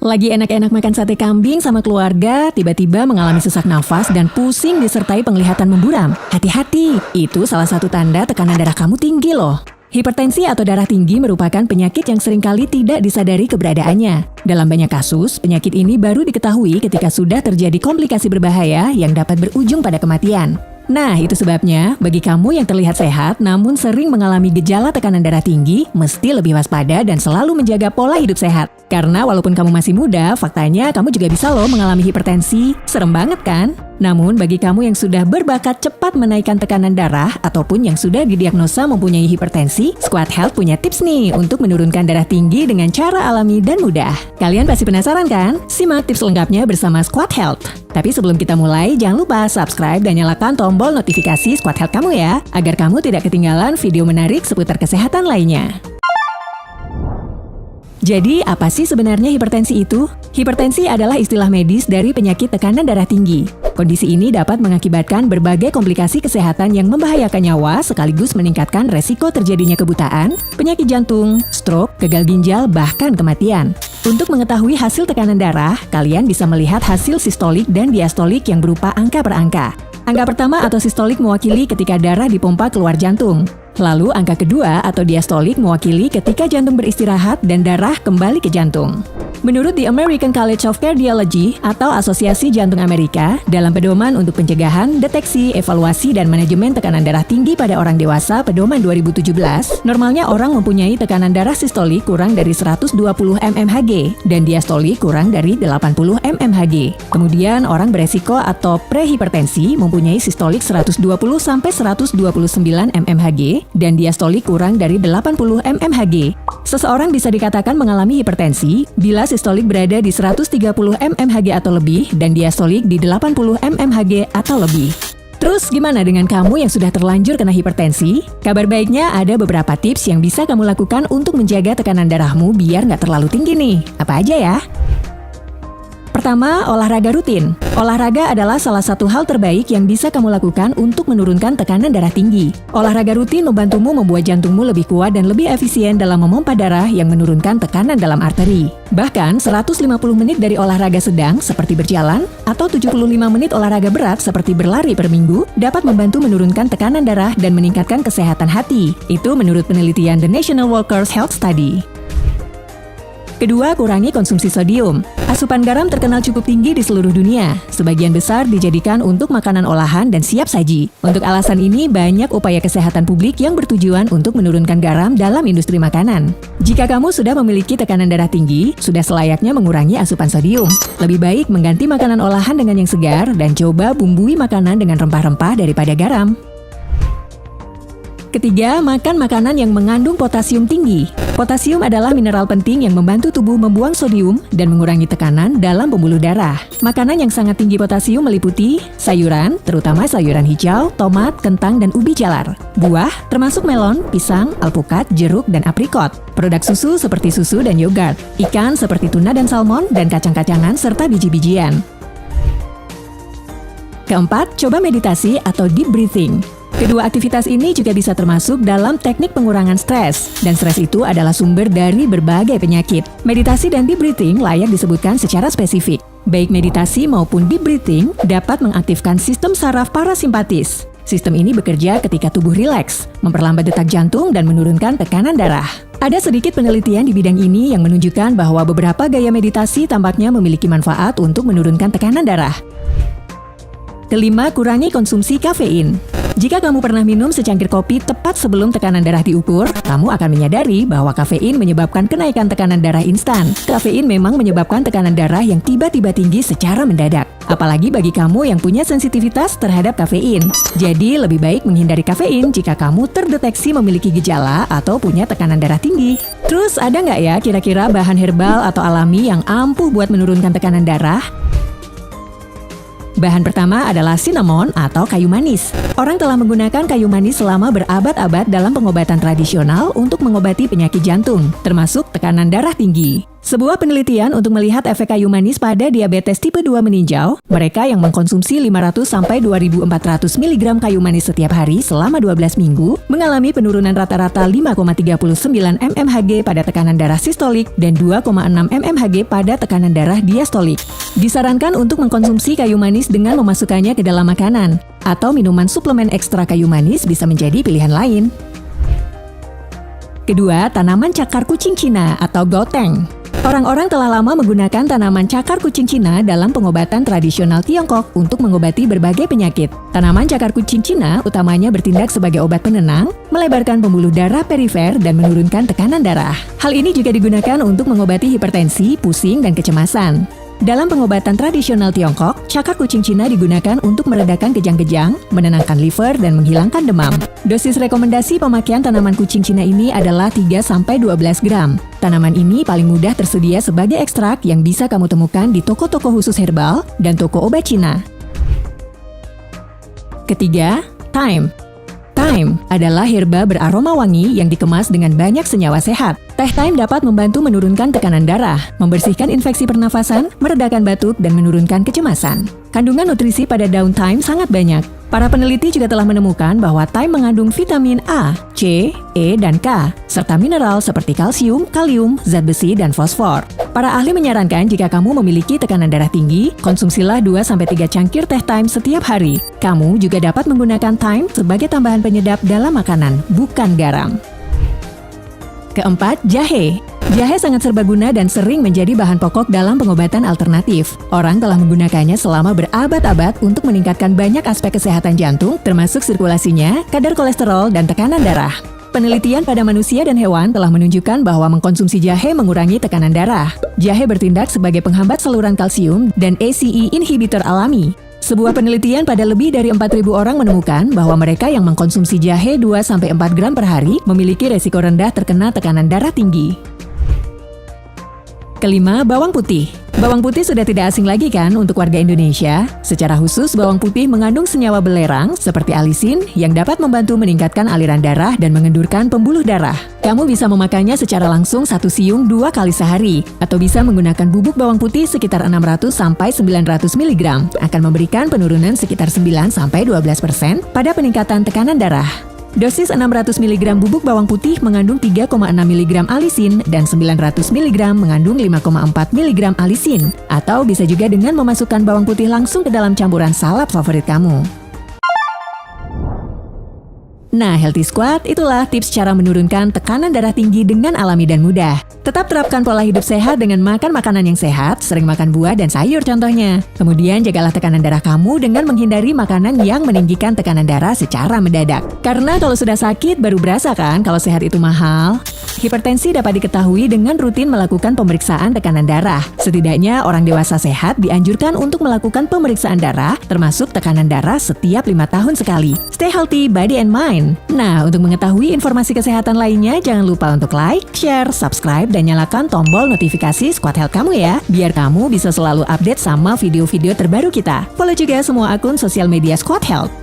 Lagi enak-enak makan sate kambing sama keluarga, tiba-tiba mengalami sesak nafas dan pusing disertai penglihatan memburam. Hati-hati, itu salah satu tanda tekanan darah kamu tinggi loh. Hipertensi atau darah tinggi merupakan penyakit yang seringkali tidak disadari keberadaannya. Dalam banyak kasus, penyakit ini baru diketahui ketika sudah terjadi komplikasi berbahaya yang dapat berujung pada kematian. Nah, itu sebabnya bagi kamu yang terlihat sehat namun sering mengalami gejala tekanan darah tinggi, mesti lebih waspada dan selalu menjaga pola hidup sehat. Karena walaupun kamu masih muda, faktanya kamu juga bisa loh mengalami hipertensi. Serem banget kan? Namun bagi kamu yang sudah berbakat cepat menaikkan tekanan darah ataupun yang sudah didiagnosa mempunyai hipertensi, Squad Health punya tips nih untuk menurunkan darah tinggi dengan cara alami dan mudah. Kalian pasti penasaran kan? Simak tips lengkapnya bersama Squad Health. Tapi sebelum kita mulai, jangan lupa subscribe dan nyalakan tombol notifikasi Squad Health kamu ya, agar kamu tidak ketinggalan video menarik seputar kesehatan lainnya. Jadi, apa sih sebenarnya hipertensi itu? Hipertensi adalah istilah medis dari penyakit tekanan darah tinggi. Kondisi ini dapat mengakibatkan berbagai komplikasi kesehatan yang membahayakan nyawa sekaligus meningkatkan resiko terjadinya kebutaan, penyakit jantung, stroke, gagal ginjal, bahkan kematian. Untuk mengetahui hasil tekanan darah, kalian bisa melihat hasil sistolik dan diastolik yang berupa angka per angka. Angka pertama atau sistolik mewakili ketika darah dipompa keluar jantung. Lalu angka kedua atau diastolik mewakili ketika jantung beristirahat dan darah kembali ke jantung. Menurut The American College of Cardiology atau Asosiasi Jantung Amerika, dalam pedoman untuk pencegahan, deteksi, evaluasi, dan manajemen tekanan darah tinggi pada orang dewasa pedoman 2017, normalnya orang mempunyai tekanan darah sistolik kurang dari 120 mmHg dan diastolik kurang dari 80 mmHg. Kemudian orang beresiko atau prehipertensi mempunyai sistolik 120 sampai 129 mmHg dan diastolik kurang dari 80 mmHg. Seseorang bisa dikatakan mengalami hipertensi bila sistolik berada di 130 mmHg atau lebih dan diastolik di 80 mmHg atau lebih. Terus gimana dengan kamu yang sudah terlanjur kena hipertensi? Kabar baiknya ada beberapa tips yang bisa kamu lakukan untuk menjaga tekanan darahmu biar nggak terlalu tinggi nih. Apa aja ya? Pertama, olahraga rutin. Olahraga adalah salah satu hal terbaik yang bisa kamu lakukan untuk menurunkan tekanan darah tinggi. Olahraga rutin membantumu membuat jantungmu lebih kuat dan lebih efisien dalam memompa darah yang menurunkan tekanan dalam arteri. Bahkan, 150 menit dari olahraga sedang seperti berjalan atau 75 menit olahraga berat seperti berlari per minggu dapat membantu menurunkan tekanan darah dan meningkatkan kesehatan hati. Itu menurut penelitian The National Workers' Health Study. Kedua, kurangi konsumsi sodium. Asupan garam terkenal cukup tinggi di seluruh dunia. Sebagian besar dijadikan untuk makanan olahan dan siap saji. Untuk alasan ini, banyak upaya kesehatan publik yang bertujuan untuk menurunkan garam dalam industri makanan. Jika kamu sudah memiliki tekanan darah tinggi, sudah selayaknya mengurangi asupan sodium. Lebih baik mengganti makanan olahan dengan yang segar dan coba bumbui makanan dengan rempah-rempah daripada garam. Ketiga, makan makanan yang mengandung potasium tinggi. Potasium adalah mineral penting yang membantu tubuh membuang sodium dan mengurangi tekanan dalam pembuluh darah. Makanan yang sangat tinggi potasium meliputi sayuran, terutama sayuran hijau, tomat, kentang, dan ubi jalar. Buah, termasuk melon, pisang, alpukat, jeruk, dan aprikot. Produk susu seperti susu dan yogurt. Ikan seperti tuna dan salmon, dan kacang-kacangan serta biji-bijian. Keempat, coba meditasi atau deep breathing. Kedua aktivitas ini juga bisa termasuk dalam teknik pengurangan stres, dan stres itu adalah sumber dari berbagai penyakit. Meditasi dan deep breathing layak disebutkan secara spesifik. Baik meditasi maupun deep breathing dapat mengaktifkan sistem saraf parasimpatis. Sistem ini bekerja ketika tubuh rileks, memperlambat detak jantung dan menurunkan tekanan darah. Ada sedikit penelitian di bidang ini yang menunjukkan bahwa beberapa gaya meditasi tampaknya memiliki manfaat untuk menurunkan tekanan darah. Kelima, kurangi konsumsi kafein. Jika kamu pernah minum secangkir kopi tepat sebelum tekanan darah diukur, kamu akan menyadari bahwa kafein menyebabkan kenaikan tekanan darah instan. Kafein memang menyebabkan tekanan darah yang tiba-tiba tinggi secara mendadak. Apalagi bagi kamu yang punya sensitivitas terhadap kafein. Jadi, lebih baik menghindari kafein jika kamu terdeteksi memiliki gejala atau punya tekanan darah tinggi. Terus, ada nggak ya kira-kira bahan herbal atau alami yang ampuh buat menurunkan tekanan darah? Bahan pertama adalah cinnamon atau kayu manis. Orang telah menggunakan kayu manis selama berabad-abad dalam pengobatan tradisional untuk mengobati penyakit jantung, termasuk tekanan darah tinggi. Sebuah penelitian untuk melihat efek kayu manis pada diabetes tipe 2 meninjau, mereka yang mengkonsumsi 500 sampai 2.400 mg kayu manis setiap hari selama 12 minggu mengalami penurunan rata-rata 5,39 mmHg pada tekanan darah sistolik dan 2,6 mmHg pada tekanan darah diastolik. Disarankan untuk mengkonsumsi kayu manis dengan memasukkannya ke dalam makanan, atau minuman suplemen ekstra kayu manis bisa menjadi pilihan lain. Kedua, tanaman cakar kucing Cina atau goteng. Orang-orang telah lama menggunakan tanaman cakar kucing Cina dalam pengobatan tradisional Tiongkok untuk mengobati berbagai penyakit. Tanaman cakar kucing Cina utamanya bertindak sebagai obat penenang, melebarkan pembuluh darah perifer, dan menurunkan tekanan darah. Hal ini juga digunakan untuk mengobati hipertensi, pusing, dan kecemasan. Dalam pengobatan tradisional Tiongkok, cakar kucing Cina digunakan untuk meredakan kejang-kejang, menenangkan liver, dan menghilangkan demam. Dosis rekomendasi pemakaian tanaman kucing Cina ini adalah 3-12 gram. Tanaman ini paling mudah tersedia sebagai ekstrak yang bisa kamu temukan di toko-toko khusus herbal dan toko obat Cina. Ketiga, thyme. Thyme adalah herba beraroma wangi yang dikemas dengan banyak senyawa sehat. Teh thyme dapat membantu menurunkan tekanan darah, membersihkan infeksi pernafasan, meredakan batuk, dan menurunkan kecemasan. Kandungan nutrisi pada daun thyme sangat banyak. Para peneliti juga telah menemukan bahwa thyme mengandung vitamin A, C, E, dan K, serta mineral seperti kalsium, kalium, zat besi, dan fosfor. Para ahli menyarankan jika kamu memiliki tekanan darah tinggi, konsumsilah 2-3 cangkir teh thyme setiap hari. Kamu juga dapat menggunakan thyme sebagai tambahan penyedap dalam makanan, bukan garam. Keempat, jahe. Jahe sangat serbaguna dan sering menjadi bahan pokok dalam pengobatan alternatif. Orang telah menggunakannya selama berabad-abad untuk meningkatkan banyak aspek kesehatan jantung, termasuk sirkulasinya, kadar kolesterol, dan tekanan darah. Penelitian pada manusia dan hewan telah menunjukkan bahwa mengkonsumsi jahe mengurangi tekanan darah. Jahe bertindak sebagai penghambat saluran kalsium dan ACE inhibitor alami. Sebuah penelitian pada lebih dari 4.000 orang menemukan bahwa mereka yang mengkonsumsi jahe 2-4 gram per hari memiliki resiko rendah terkena tekanan darah tinggi. Kelima, bawang putih. Bawang putih sudah tidak asing lagi kan untuk warga Indonesia. Secara khusus, bawang putih mengandung senyawa belerang seperti alisin yang dapat membantu meningkatkan aliran darah dan mengendurkan pembuluh darah. Kamu bisa memakannya secara langsung 1 siung 2 kali sehari, atau bisa menggunakan bubuk bawang putih sekitar 600-900 mg. Akan memberikan penurunan sekitar 9-12% pada peningkatan tekanan darah. Dosis 600 mg bubuk bawang putih mengandung 3,6 mg alisin dan 900 mg mengandung 5,4 mg alisin. Atau bisa juga dengan memasukkan bawang putih langsung ke dalam campuran salad favorit kamu. Nah, Healthy Squad, itulah tips cara menurunkan tekanan darah tinggi dengan alami dan mudah. Tetap terapkan pola hidup sehat dengan makan makanan yang sehat, sering makan buah dan sayur contohnya. Kemudian jagalah tekanan darah kamu dengan menghindari makanan yang meninggikan tekanan darah secara mendadak. Karena kalau sudah sakit baru berasa kan kalau sehat itu mahal. Hipertensi dapat diketahui dengan rutin melakukan pemeriksaan tekanan darah. Setidaknya orang dewasa sehat dianjurkan untuk melakukan pemeriksaan darah, termasuk tekanan darah setiap 5 tahun sekali. Stay healthy body and mind. Nah, untuk mengetahui informasi kesehatan lainnya, jangan lupa untuk like, share, subscribe, dan nyalakan tombol notifikasi Squad Health kamu ya, biar kamu bisa selalu update sama video-video terbaru kita. Follow juga semua akun sosial media Squad Health.